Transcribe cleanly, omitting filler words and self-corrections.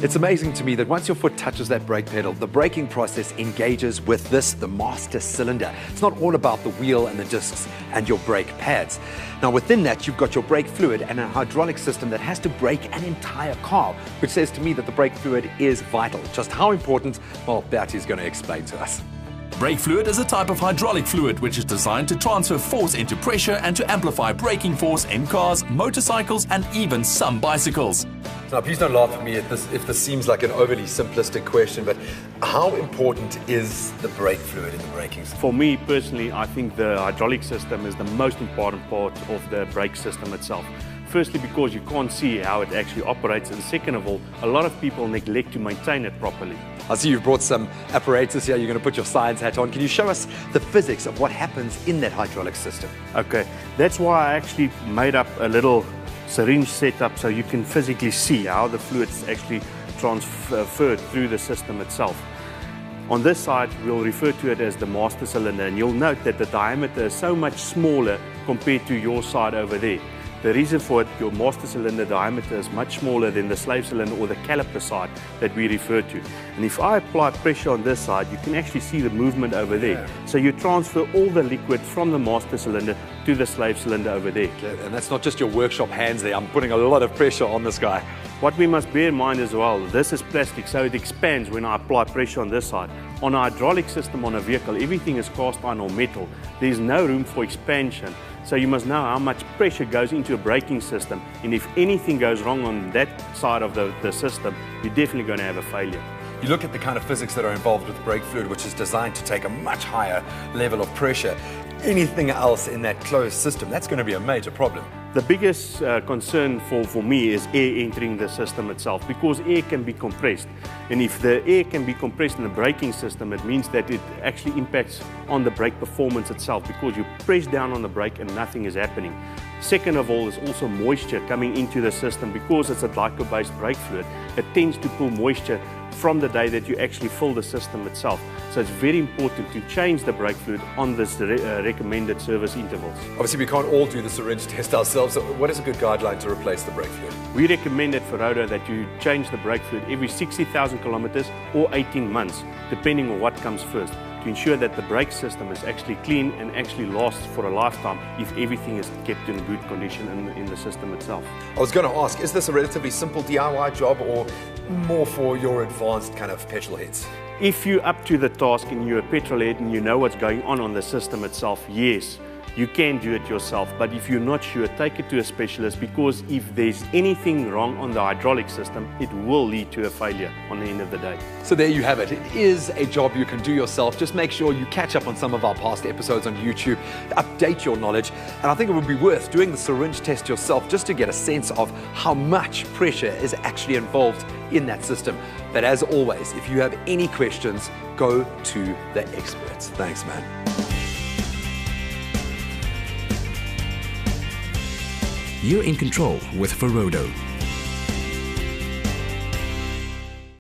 It's amazing to me that once your foot touches that brake pedal, the braking process engages with this, the master cylinder. It's not all about the wheel and the discs and your brake pads. Now within that, you've got your brake fluid and a hydraulic system that has to brake an entire car, which says to me that the brake fluid is vital. Just how important, well, Bertie's going to explain to us. Brake fluid is a type of hydraulic fluid which is designed to transfer force into pressure and to amplify braking force in cars, motorcycles and even some bicycles. Now, please don't laugh at me if this seems like an overly simplistic question, but how important is the brake fluid in the braking system? For me personally, I think the hydraulic system is the most important part of the brake system itself. Firstly, because you can't see how it actually operates, and second of all, a lot of people neglect to maintain it properly. I see you've brought some apparatus here. You're going to put your science hat on. Can you show us the physics of what happens in that hydraulic system? Okay, that's why I actually made up a little syringe setup so you can physically see how the fluid's actually transferred through the system itself. On this side, we'll refer to it as the master cylinder, and you'll note that the diameter is so much smaller compared to your side over there. The reason for it, your master cylinder diameter is much smaller than the slave cylinder or the caliper side that we refer to. And if I apply pressure on this side, you can actually see the movement over there. So you transfer all the liquid from the master cylinder to the slave cylinder over there. Okay, and that's not just your workshop hands there. I'm putting a lot of pressure on this guy. What we must bear in mind as well, this is plastic, so it expands when I apply pressure on this side. On a hydraulic system on a vehicle, everything is cast iron or metal. There's no room for expansion. So you must know how much pressure goes into a braking system, and if anything goes wrong on that side of the system, you're definitely going to have a failure. You look at the kind of physics that are involved with brake fluid, which is designed to take a much higher level of pressure. Anything else in that closed system, that's going to be a major problem. The biggest concern for me is air entering the system itself, because air can be compressed. And if the air can be compressed in the braking system, it means that it actually impacts on the brake performance itself, because you press down on the brake and nothing is happening. Second of all, is also moisture coming into the system. Because it's a glycol-based brake fluid, it tends to pull moisture from the day that you actually fill the system itself. So it's very important to change the brake fluid on this recommended service intervals. Obviously, we can't all do the syringe test ourselves. So what is a good guideline to replace the brake fluid? We recommend at Ferodo that you change the brake fluid every 60,000 kilometers or 18 months, depending on what comes first, to ensure that the brake system is actually clean and actually lasts for a lifetime if everything is kept in good condition in the system itself. I was going to ask, is this a relatively simple DIY job or more for your advanced kind of petrol heads? If you're up to the task and you're a petrol head and you know what's going on the system itself, yes, you can do it yourself. But if you're not sure, take it to a specialist, because if there's anything wrong on the hydraulic system, it will lead to a failure on the end of the day. So there you have it. It is a job you can do yourself. Just make sure you catch up on some of our past episodes on YouTube, update your knowledge, and I think it would be worth doing the syringe test yourself just to get a sense of how much pressure is actually involved in that system. But as always, if you have any questions, go to the experts. Thanks, man. You're in control with Ferodo.